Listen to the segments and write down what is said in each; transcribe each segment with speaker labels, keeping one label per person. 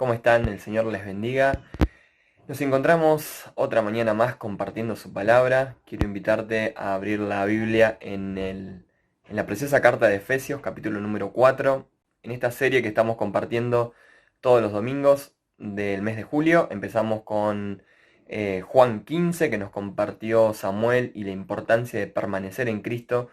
Speaker 1: ¿Cómo están? El Señor les bendiga. Nos encontramos otra mañana más compartiendo su palabra. Quiero invitarte a abrir la Biblia en la preciosa carta de Efesios, capítulo número 4. En esta serie que estamos compartiendo todos los domingos del mes de julio. Empezamos con Juan 15, que nos compartió Samuel y la importancia de permanecer en Cristo.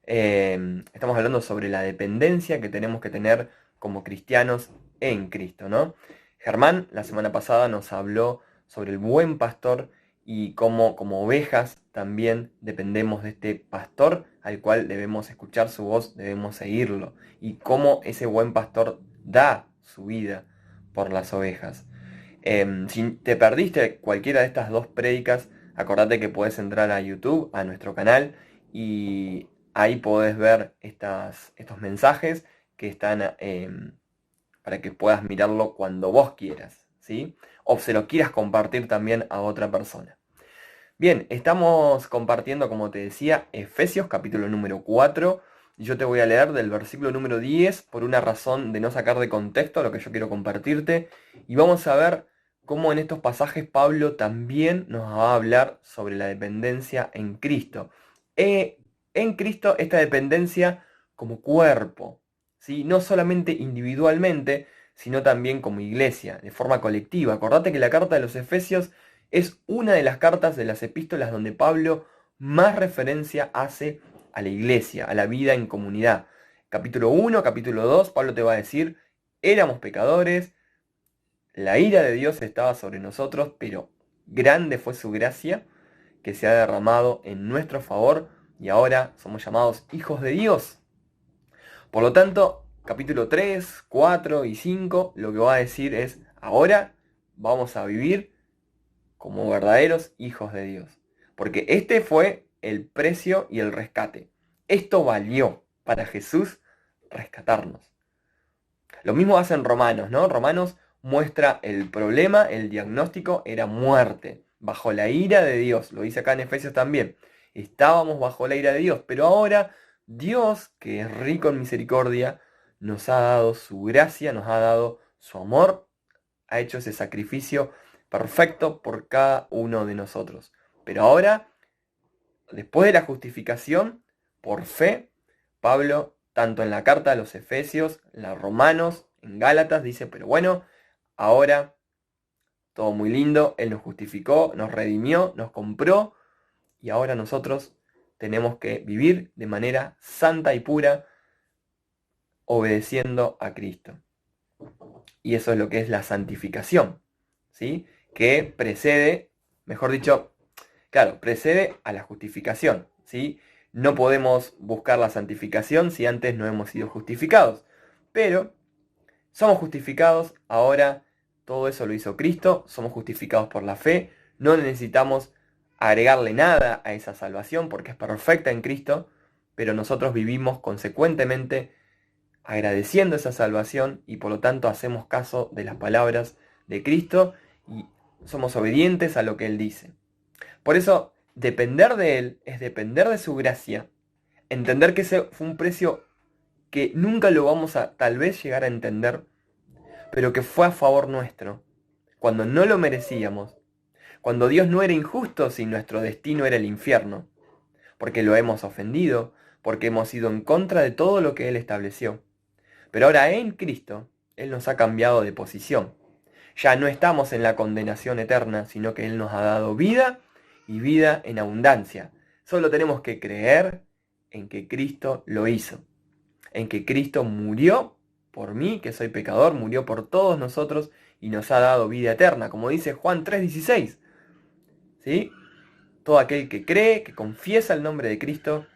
Speaker 1: Estamos hablando sobre la dependencia que tenemos que tener como cristianos en Cristo, ¿no? Germán la semana pasada nos habló sobre el buen pastor y cómo como ovejas también dependemos de este pastor al cual debemos escuchar su voz, debemos seguirlo, y cómo ese buen pastor da su vida por las ovejas. Si te perdiste cualquiera de estas dos prédicas, acordate que puedes entrar a YouTube, a nuestro canal, y ahí podés ver estos mensajes que están para que puedas mirarlo cuando vos quieras, ¿sí? O se lo quieras compartir también a otra persona. Bien, estamos compartiendo, como te decía, Efesios capítulo número 4. Yo te voy a leer del versículo número 10 por una razón de no sacar de contexto lo que yo quiero compartirte. Y vamos a ver cómo en estos pasajes Pablo también nos va a hablar sobre la dependencia en Cristo. En Cristo esta dependencia como cuerpo, ¿sí? No solamente individualmente, sino también como iglesia, de forma colectiva. Acordate que la carta de los Efesios es una de las cartas de las epístolas donde Pablo más referencia hace a la iglesia, a la vida en comunidad. Capítulo 1, capítulo 2, Pablo te va a decir, éramos pecadores, la ira de Dios estaba sobre nosotros, pero grande fue su gracia que se ha derramado en nuestro favor y ahora somos llamados hijos de Dios. Por lo tanto, capítulo 3, 4 y 5 lo que va a decir es, ahora vamos a vivir como verdaderos hijos de Dios. Porque este fue el precio y el rescate. Esto valió para Jesús rescatarnos. Lo mismo hace en Romanos, ¿no? Romanos muestra el problema, el diagnóstico era muerte, bajo la ira de Dios. Lo dice acá en Efesios también. Estábamos bajo la ira de Dios, pero ahora Dios, que es rico en misericordia, nos ha dado su gracia, nos ha dado su amor, ha hecho ese sacrificio perfecto por cada uno de nosotros. Pero ahora, después de la justificación, por fe, Pablo, tanto en la carta a los Efesios, en la Romanos, en Gálatas, dice, pero bueno, ahora todo muy lindo, Él nos justificó, nos redimió, nos compró, y ahora nosotros tenemos que vivir de manera santa y pura, obedeciendo a Cristo. Y eso es lo que es la santificación, ¿sí? Que precede, mejor dicho, claro, precede a la justificación, ¿sí? No podemos buscar la santificación si antes no hemos sido justificados. Pero somos justificados, ahora todo eso lo hizo Cristo, somos justificados por la fe, no necesitamos agregarle nada a esa salvación porque es perfecta en Cristo, pero nosotros vivimos consecuentemente agradeciendo esa salvación y por lo tanto hacemos caso de las palabras de Cristo y somos obedientes a lo que Él dice. Por eso, depender de Él es depender de su gracia, entender que ese fue un precio que nunca lo vamos a tal vez llegar a entender, pero que fue a favor nuestro, cuando no lo merecíamos, cuando Dios no era injusto si nuestro destino era el infierno, porque lo hemos ofendido, porque hemos ido en contra de todo lo que Él estableció. Pero ahora en Cristo, Él nos ha cambiado de posición. Ya no estamos en la condenación eterna, sino que Él nos ha dado vida y vida en abundancia. Solo tenemos que creer en que Cristo lo hizo, en que Cristo murió por mí, que soy pecador, murió por todos nosotros y nos ha dado vida eterna, como dice Juan 3:16. ¿Sí? Todo aquel que cree, que confiesa el nombre de Cristo,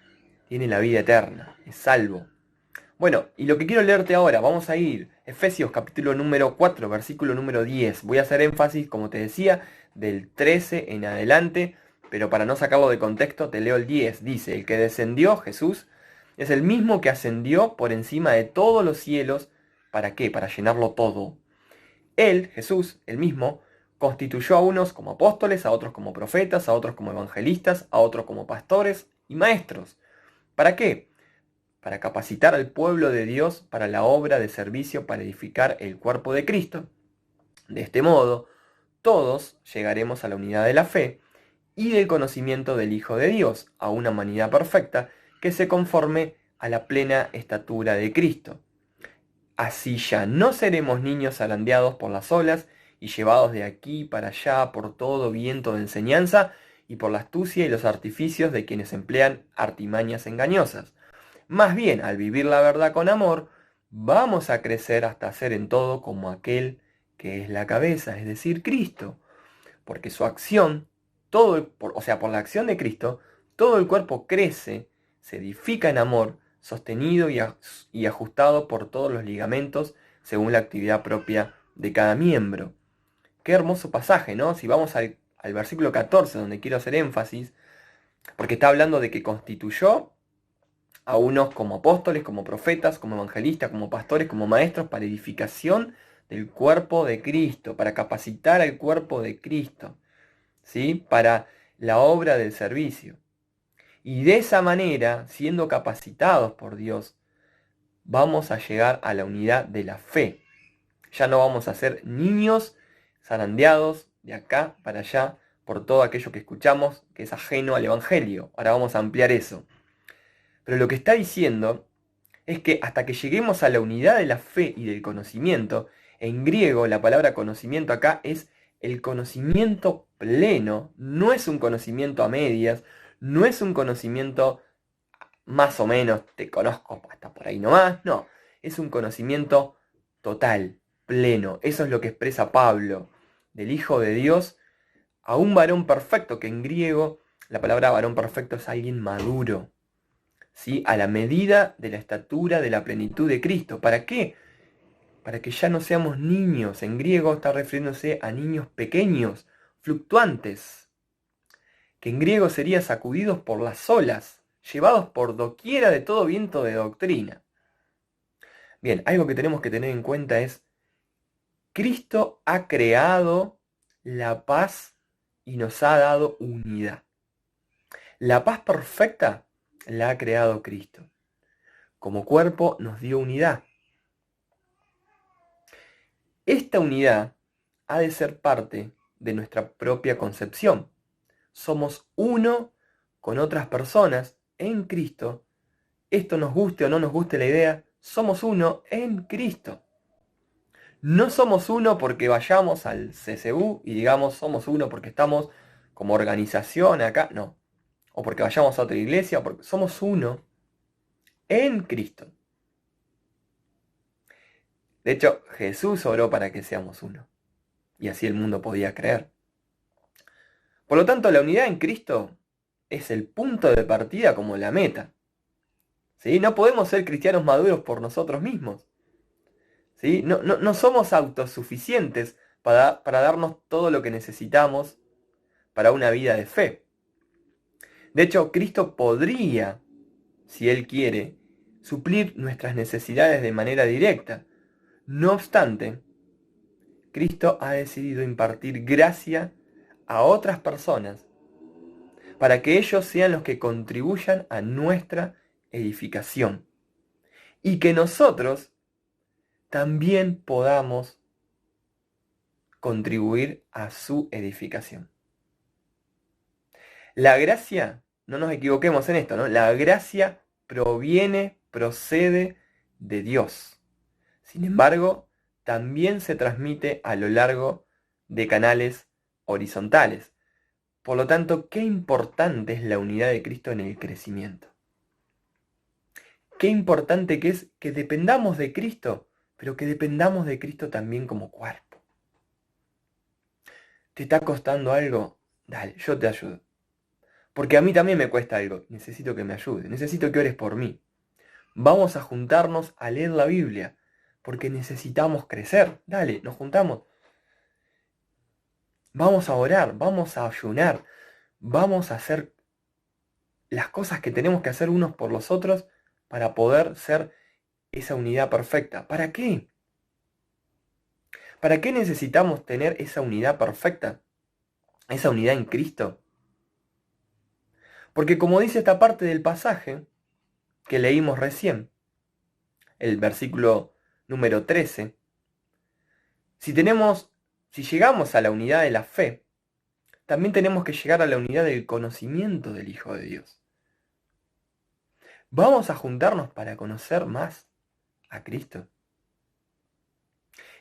Speaker 1: tiene la vida eterna, es salvo. Bueno, y lo que quiero leerte ahora, vamos a ir, Efesios capítulo número 4, versículo número 10. Voy a hacer énfasis, como te decía, del 13 en adelante, pero para no sacarlo de contexto, te leo el 10. Dice, el que descendió, Jesús, es el mismo que ascendió por encima de todos los cielos. ¿Para qué? Para llenarlo todo. Él, Jesús, el mismo, constituyó a unos como apóstoles, a otros como profetas, a otros como evangelistas, a otros como pastores y maestros. ¿Para qué? Para capacitar al pueblo de Dios para la obra de servicio para edificar el cuerpo de Cristo, De este modo, todos llegaremos a la unidad de la fe y del conocimiento del Hijo de Dios, a una humanidad perfecta que se conforme a la plena estatura de Cristo. Así ya no seremos niños zarandeados por las olas y llevados de aquí para allá por todo viento de enseñanza y por la astucia y los artificios de quienes emplean artimañas engañosas. Más bien, al vivir la verdad con amor, vamos a crecer hasta ser en todo como aquel que es la cabeza, es decir, Cristo. Porque su acción, por la acción de Cristo, todo el cuerpo crece, se edifica en amor, sostenido y ajustado por todos los ligamentos según la actividad propia de cada miembro. Qué hermoso pasaje, ¿no? Si vamos al versículo 14, donde quiero hacer énfasis, porque está hablando de que constituyó a unos como apóstoles, como profetas, como evangelistas, como pastores, como maestros, para edificación del cuerpo de Cristo, para capacitar al cuerpo de Cristo, ¿sí? Para la obra del servicio. Y de esa manera, siendo capacitados por Dios, vamos a llegar a la unidad de la fe. Ya no vamos a ser niños zarandeados de acá para allá por todo aquello que escuchamos que es ajeno al Evangelio. Ahora vamos a ampliar eso. Pero lo que está diciendo es que hasta que lleguemos a la unidad de la fe y del conocimiento, en griego la palabra conocimiento acá es el conocimiento pleno, no es un conocimiento a medias, no es un conocimiento más o menos, te conozco hasta por ahí nomás, no, es un conocimiento total, pleno. Eso es lo que expresa Pablo, del Hijo de Dios a un varón perfecto, que en griego la palabra varón perfecto es alguien maduro, ¿sí? A la medida de la estatura de la plenitud de Cristo. ¿Para qué? Para que ya no seamos niños. En griego está refiriéndose a niños pequeños, fluctuantes, que en griego sería sacudidos por las olas, llevados por doquiera de todo viento de doctrina. Bien, algo que tenemos que tener en cuenta es, Cristo ha creado la paz y nos ha dado unidad. La paz perfecta la ha creado Cristo. Como cuerpo nos dio unidad. Esta unidad ha de ser parte de nuestra propia concepción. Somos uno con otras personas en Cristo. Esto nos guste o no nos guste la idea, somos uno en Cristo. No somos uno porque vayamos al CCU y digamos somos uno porque estamos como organización acá, no. O porque vayamos a otra iglesia, porque somos uno en Cristo. De hecho, Jesús oró para que seamos uno. Y así el mundo podía creer. Por lo tanto, la unidad en Cristo es el punto de partida como la meta. ¿Sí? No podemos ser cristianos maduros por nosotros mismos. ¿Sí? No somos autosuficientes para darnos todo lo que necesitamos para una vida de fe. De hecho, Cristo podría, si Él quiere, suplir nuestras necesidades de manera directa. No obstante, Cristo ha decidido impartir gracia a otras personas para que ellos sean los que contribuyan a nuestra edificación y que nosotros también podamos contribuir a su edificación. La gracia, no nos equivoquemos en esto, ¿no? La gracia procede de Dios. Sin embargo, también se transmite a lo largo de canales horizontales. Por lo tanto, qué importante es la unidad de Cristo en el crecimiento. Qué importante que es que dependamos de Cristo, pero que dependamos de Cristo también como cuerpo. ¿Te está costando algo? Dale, yo te ayudo. Porque a mí también me cuesta algo. Necesito que me ayudes. Necesito que ores por mí. Vamos a juntarnos a leer la Biblia. Porque necesitamos crecer. Dale, nos juntamos. Vamos a orar. Vamos a ayunar. Vamos a hacer las cosas que tenemos que hacer unos por los otros para poder ser esa unidad perfecta. ¿Para qué? ¿Para qué necesitamos tener esa unidad perfecta? Esa unidad en Cristo. Porque como dice esta parte del pasaje que leímos recién, el versículo número 13, si tenemos si llegamos a la unidad de la fe, también tenemos que llegar a la unidad del conocimiento del Hijo de Dios. Vamos a juntarnos para conocer más a Cristo.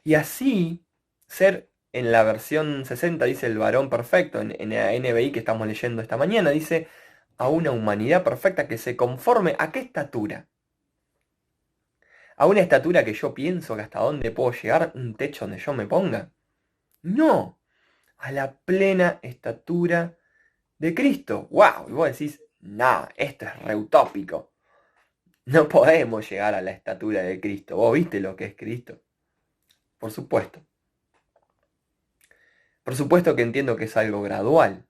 Speaker 1: Y así ser, en la versión 60 dice el varón perfecto, en la NBI que estamos leyendo esta mañana, dice a una humanidad perfecta que se conforme ¿a qué estatura? ¿A una estatura que yo pienso que hasta dónde puedo llegar, un techo donde yo me ponga? No, a la plena estatura de Cristo. ¡Wow! Y vos decís, nah, esto es reutópico. No podemos llegar a la estatura de Cristo. ¿Vos viste lo que es Cristo? Por supuesto. Por supuesto que entiendo que es algo gradual.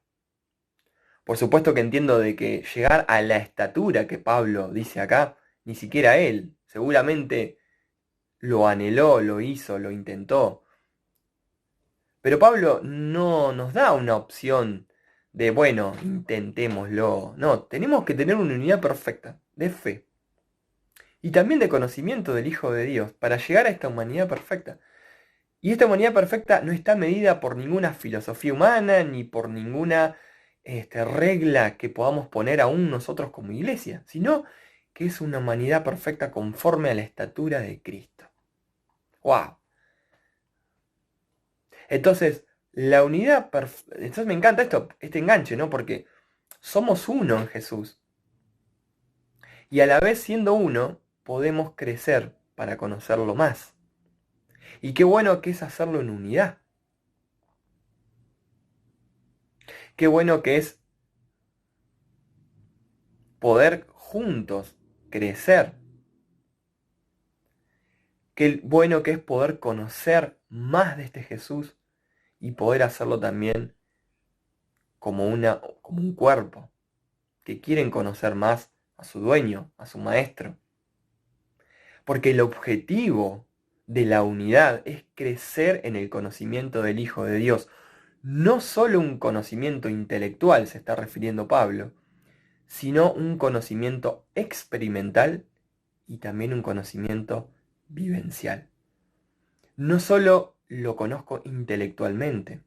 Speaker 1: Por supuesto que entiendo de que llegar a la estatura que Pablo dice acá, ni siquiera él, seguramente lo anheló, lo hizo, lo intentó. Pero Pablo no nos da una opción de, bueno, intentémoslo. No, tenemos que tener una unidad perfecta de fe y también de conocimiento del Hijo de Dios para llegar a esta humanidad perfecta. Y esta humanidad perfecta no está medida por ninguna filosofía humana ni por ninguna regla que podamos poner aún nosotros como iglesia, sino que es una humanidad perfecta conforme a la estatura de Cristo. ¡Wow! Entonces, la unidad perfecta. Entonces me encanta este enganche, ¿no? Porque somos uno en Jesús. Y a la vez siendo uno, podemos crecer para conocerlo más. Y qué bueno que es hacerlo en unidad. Qué bueno que es poder juntos crecer. Qué bueno que es poder conocer más de este Jesús y poder hacerlo también como un cuerpo, que quieren conocer más a su dueño, a su maestro. Porque el objetivo de la unidad es crecer en el conocimiento del Hijo de Dios. No solo un conocimiento intelectual se está refiriendo Pablo, sino un conocimiento experimental y también un conocimiento vivencial. No solo lo conozco intelectualmente,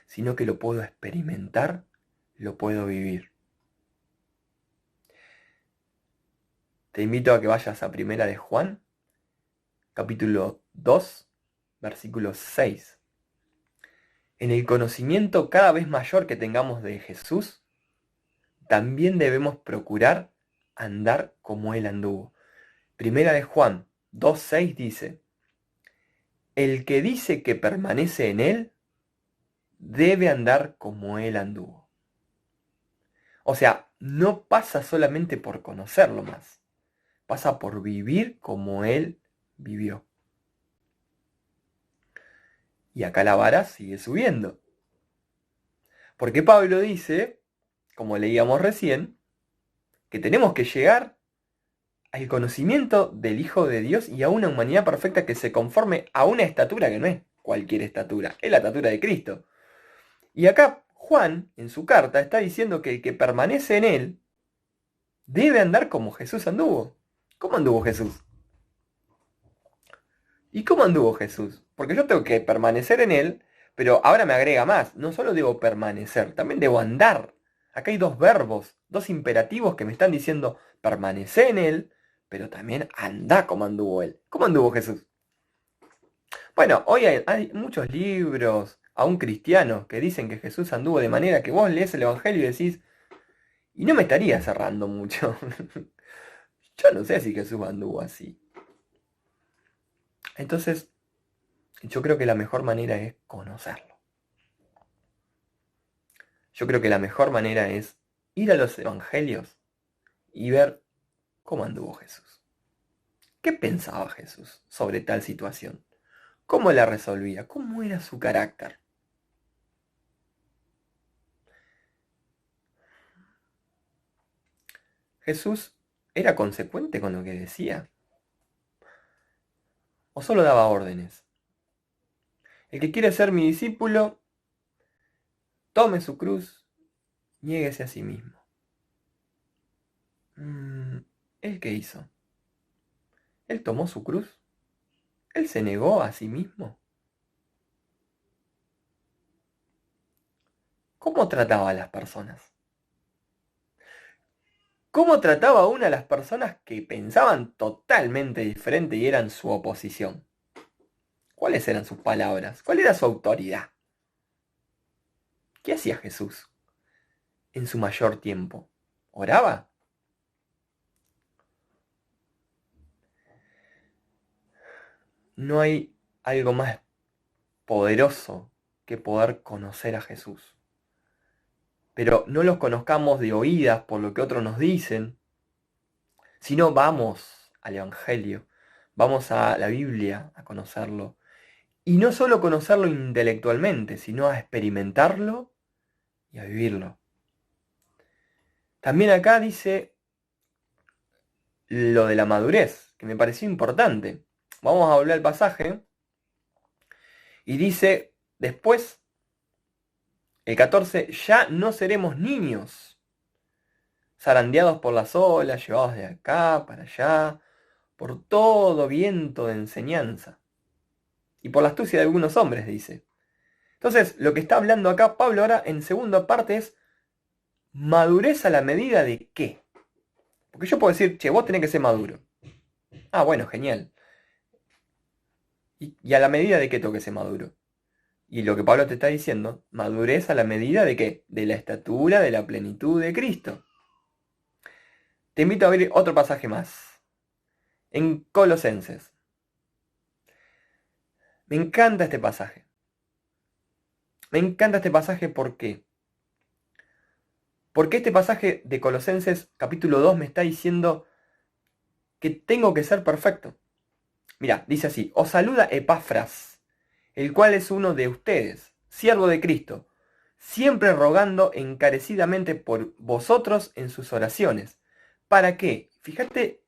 Speaker 1: sino que lo puedo experimentar, lo puedo vivir. Te invito a que vayas a Primera de Juan, capítulo 2, versículo 6. En el conocimiento cada vez mayor que tengamos de Jesús, también debemos procurar andar como Él anduvo. Primera de Juan 2:6 dice, el que dice que permanece en Él, debe andar como Él anduvo. O sea, no pasa solamente por conocerlo más, pasa por vivir como Él vivió. Y acá la vara sigue subiendo. Porque Pablo dice, como leíamos recién, que tenemos que llegar al conocimiento del Hijo de Dios y a una humanidad perfecta que se conforme a una estatura que no es cualquier estatura, es la estatura de Cristo. Y acá Juan, en su carta, está diciendo que el que permanece en él debe andar como Jesús anduvo. ¿Cómo anduvo Jesús? ¿Y cómo anduvo Jesús? Porque yo tengo que permanecer en él, pero ahora me agrega más. No solo debo permanecer, también debo andar. Acá hay dos verbos, dos imperativos que me están diciendo permanece en él, pero también anda como anduvo él. ¿Cómo anduvo Jesús? Bueno, hoy hay muchos libros, aún cristianos, que dicen que Jesús anduvo de manera que vos lees el Evangelio y decís, y no me estaría cerrando mucho. Yo no sé si Jesús anduvo así. Entonces, yo creo que la mejor manera es conocerlo. Yo creo que la mejor manera es ir a los evangelios y ver cómo anduvo Jesús. ¿Qué pensaba Jesús sobre tal situación? ¿Cómo la resolvía? ¿Cómo era su carácter? ¿Jesús era consecuente con lo que decía? ¿O solo daba órdenes? El que quiere ser mi discípulo, tome su cruz, niéguese a sí mismo. ¿Él qué hizo? ¿Él tomó su cruz? ¿Él se negó a sí mismo? ¿cómo trataba a las personas? ¿Cómo trataba aún a las personas que pensaban totalmente diferente y eran su oposición? ¿Cuáles eran sus palabras? ¿Cuál era su autoridad? ¿Qué hacía Jesús en su mayor tiempo? ¿Oraba? No hay algo más poderoso que poder conocer a Jesús. Pero no los conozcamos de oídas por lo que otros nos dicen, sino vamos al Evangelio, vamos a la Biblia a conocerlo. Y no solo conocerlo intelectualmente, sino a experimentarlo y a vivirlo. También acá dice lo de la madurez, que me pareció importante. Vamos a volver al pasaje. Y dice después, el 14, ya no seremos niños, zarandeados por las olas, llevados de acá para allá, por todo viento de enseñanza. Y por la astucia de algunos hombres, dice. Entonces, lo que está hablando acá Pablo ahora en segunda parte es madurez a la medida de qué. Porque yo puedo decir, che, vos tenés que ser maduro. Ah, bueno, genial. ¿Y a la medida de qué tengo que ser maduro? Y lo que Pablo te está diciendo, madurez a la medida de qué? De la estatura, de la plenitud de Cristo. Te invito a ver otro pasaje más. En Colosenses. Me encanta este pasaje. Me encanta este pasaje, ¿por qué? Porque este pasaje de Colosenses capítulo 2 me está diciendo que tengo que ser perfecto. Mira, dice así, os saluda Epafras, el cual es uno de ustedes, siervo de Cristo, siempre rogando encarecidamente por vosotros en sus oraciones. ¿Para qué? Fíjate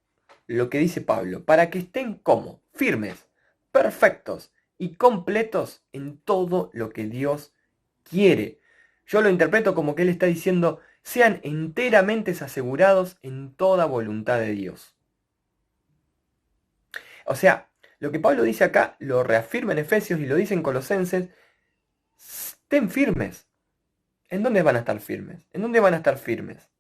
Speaker 1: lo que dice Pablo, para que estén como firmes, perfectos y completos en todo lo que Dios quiere. Yo lo interpreto como que él está diciendo, sean enteramente asegurados en toda voluntad de Dios. O sea, lo que Pablo dice acá lo reafirma en Efesios y lo dice en Colosenses, estén firmes. ¿En dónde van a estar firmes? ¿En dónde van a estar firmes?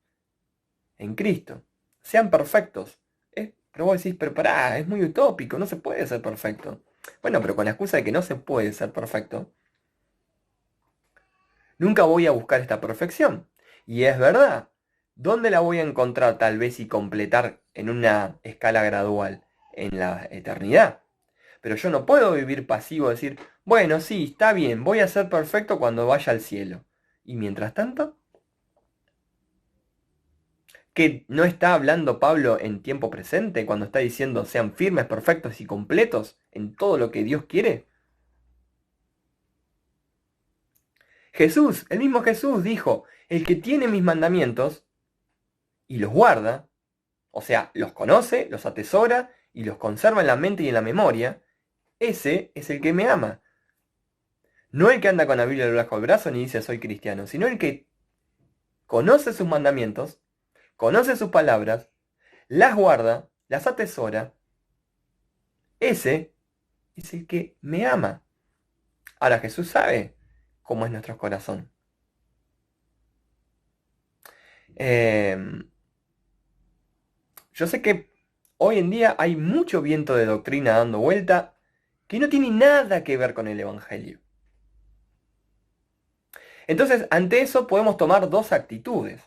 Speaker 1: En Cristo. Sean perfectos. Pero vos decís, pero pará, es muy utópico, no se puede ser perfecto. Bueno, pero con la excusa de que no se puede ser perfecto, nunca voy a buscar esta perfección. Y es verdad. ¿Dónde la voy a encontrar tal vez y completar en una escala gradual? En la eternidad. Pero yo no puedo vivir pasivo, decir, bueno, sí, está bien, voy a ser perfecto cuando vaya al cielo. Y mientras tanto, ¿que no está hablando Pablo en tiempo presente cuando está diciendo sean firmes, perfectos y completos en todo lo que Dios quiere? Jesús, el mismo Jesús dijo, el que tiene mis mandamientos y los guarda, o sea, los conoce, los atesora y los conserva en la mente y en la memoria, ese es el que me ama. No el que anda con la Biblia debajo del brazo ni dice soy cristiano, sino el que conoce sus mandamientos, conoce sus palabras, las guarda, las atesora. Ese es el que me ama. Ahora Jesús sabe cómo es nuestro corazón. Yo sé que hoy en día hay mucho viento de doctrina dando vuelta que no tiene nada que ver con el Evangelio. Entonces, ante eso podemos tomar dos actitudes.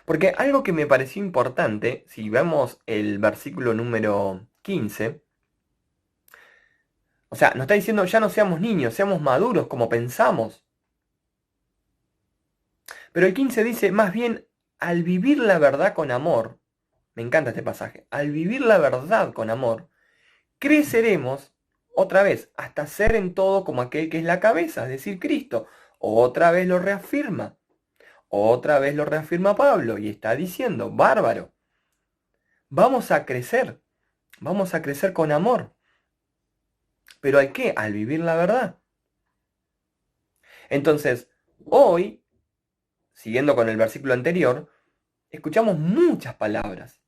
Speaker 1: Porque algo que me pareció importante, si vemos el versículo número 15, o sea, nos está diciendo ya no seamos niños, seamos maduros como pensamos. Pero el 15 dice, más bien, al vivir la verdad con amor, me encanta este pasaje, al vivir la verdad con amor, creceremos otra vez hasta ser en todo como aquel que es la cabeza, es decir, Cristo. Otra vez lo reafirma. Otra vez lo reafirma Pablo y está diciendo, bárbaro, vamos a crecer con amor. ¿Pero al qué? Al vivir la verdad. Entonces, hoy, siguiendo con el versículo anterior, escuchamos muchas palabras,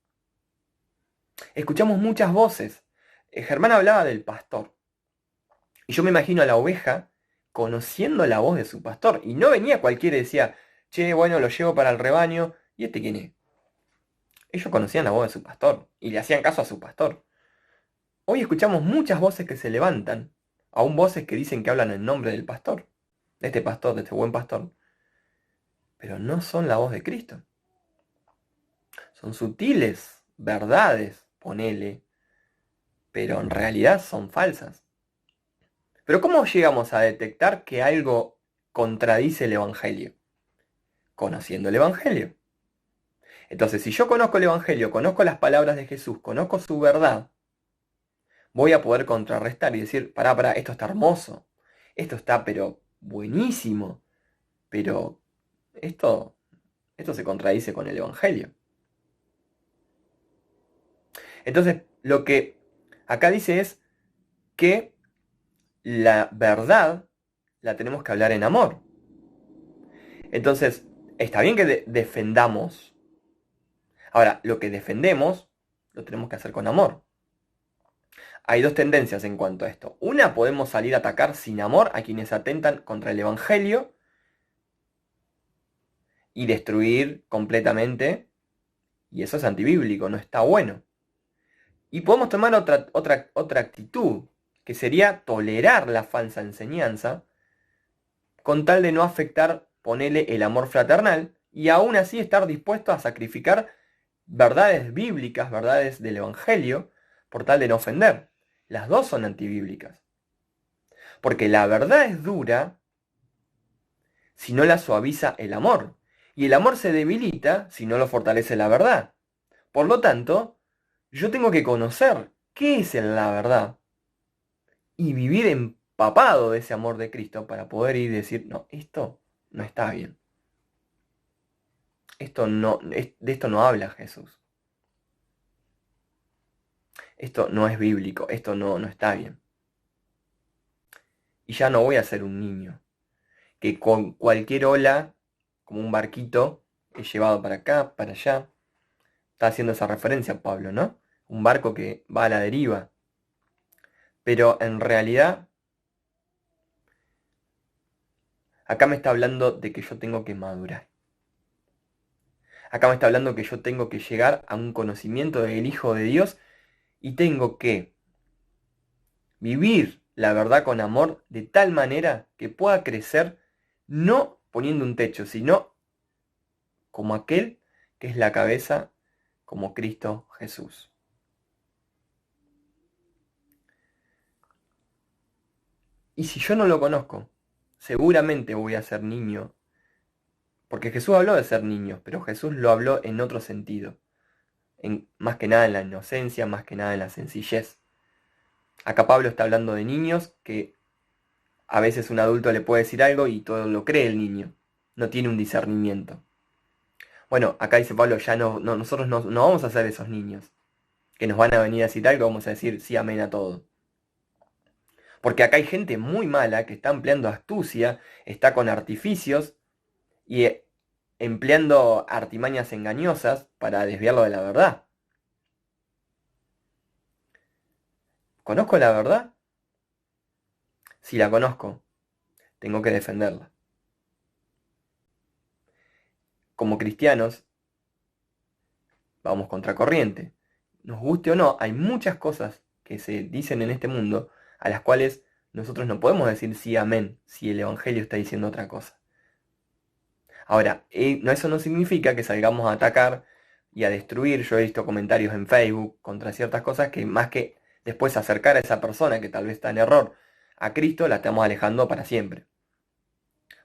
Speaker 1: escuchamos muchas voces. Germán hablaba del pastor, y yo me imagino a la oveja conociendo la voz de su pastor. Y no venía cualquiera y decía, che, bueno, lo llevo para el rebaño. ¿Y este quién es? Ellos conocían la voz de su pastor y le hacían caso a su pastor. Hoy escuchamos muchas voces que se levantan, aún voces que dicen que hablan en nombre del pastor, de este buen pastor, pero no son la voz de Cristo. Son sutiles verdades, ponele, pero en realidad son falsas. Pero ¿cómo llegamos a detectar que algo contradice el Evangelio? Conociendo el Evangelio. Entonces, si yo conozco el Evangelio, conozco las palabras de Jesús, conozco su verdad, voy a poder contrarrestar y decir, pará, esto está hermoso, esto está pero buenísimo, pero esto, esto se contradice con el Evangelio. Entonces, lo que acá dice es que la verdad la tenemos que hablar en amor. Entonces, está bien que defendamos. Ahora, lo que defendemos lo tenemos que hacer con amor. Hay dos tendencias en cuanto a esto. Una, podemos salir a atacar sin amor a quienes atentan contra el Evangelio y destruir completamente. Y eso es antibíblico, no está bueno. Y podemos tomar otra actitud, que sería tolerar la falsa enseñanza, con tal de no afectar, ponele, el amor fraternal, y aún así estar dispuesto a sacrificar verdades bíblicas, verdades del Evangelio, por tal de no ofender. Las dos son antibíblicas. Porque la verdad es dura si no la suaviza el amor. Y el amor se debilita si no lo fortalece la verdad. Por lo tanto, yo tengo que conocer qué es la verdad y vivir empapado de ese amor de Cristo para poder ir y decir, no, esto no está bien. De esto no habla Jesús. Esto no es bíblico, esto no está bien. Y ya no voy a ser un niño que con cualquier ola, como un barquito, es llevado para acá, para allá. Está haciendo esa referencia Pablo, ¿no? Un barco que va a la deriva. Pero en realidad, acá me está hablando de que yo tengo que madurar. Acá me está hablando que yo tengo que llegar a un conocimiento del Hijo de Dios y tengo que vivir la verdad con amor de tal manera que pueda crecer no poniendo un techo, sino como aquel que es la cabeza, como Cristo Jesús. Y si yo no lo conozco, seguramente voy a ser niño, porque Jesús habló de ser niños, pero Jesús lo habló en otro sentido, más que nada en la inocencia, más que nada en la sencillez. Acá Pablo está hablando de niños que a veces un adulto le puede decir algo y todo lo cree el niño, no tiene un discernimiento. Bueno, acá dice Pablo, ya nosotros no vamos a ser esos niños, que nos van a venir a decir algo, vamos a decir sí, amén a todo. Porque acá hay gente muy mala que está empleando astucia, está con artificios y empleando artimañas engañosas para desviarlo de la verdad. ¿Conozco la verdad? Si la conozco, tengo que defenderla. Como cristianos, vamos contracorriente. Nos guste o no, hay muchas cosas que se dicen en este mundo a las cuales nosotros no podemos decir sí, amén, si el Evangelio está diciendo otra cosa. Ahora, eso no significa que salgamos a atacar y a destruir. Yo he visto comentarios en Facebook contra ciertas cosas que más que después acercar a esa persona que tal vez está en error a Cristo, la estamos alejando para siempre.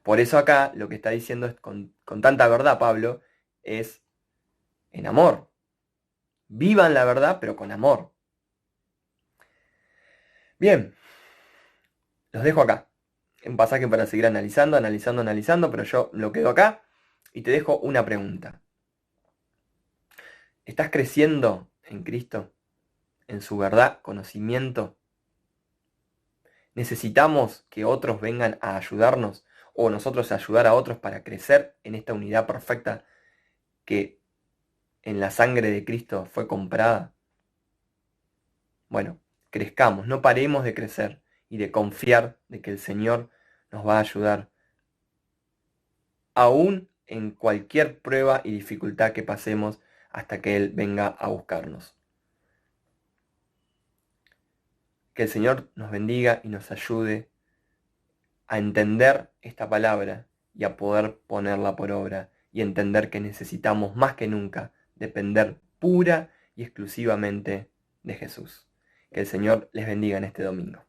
Speaker 1: Por eso acá lo que está diciendo es con tanta verdad Pablo es en amor. Vivan la verdad, pero con amor. Bien, los dejo acá. Un pasaje para seguir analizando, pero yo lo quedo acá y te dejo una pregunta. ¿Estás creciendo en Cristo? ¿En su verdad, conocimiento? ¿Necesitamos que otros vengan a ayudarnos o nosotros ayudar a otros para crecer en esta unidad perfecta que en la sangre de Cristo fue comprada? Bueno, crezcamos, no paremos de crecer y de confiar de que el Señor nos va a ayudar, aún en cualquier prueba y dificultad que pasemos hasta que Él venga a buscarnos. Que el Señor nos bendiga y nos ayude a entender esta palabra y a poder ponerla por obra y entender que necesitamos más que nunca depender pura y exclusivamente de Jesús. Que el Señor les bendiga en este domingo.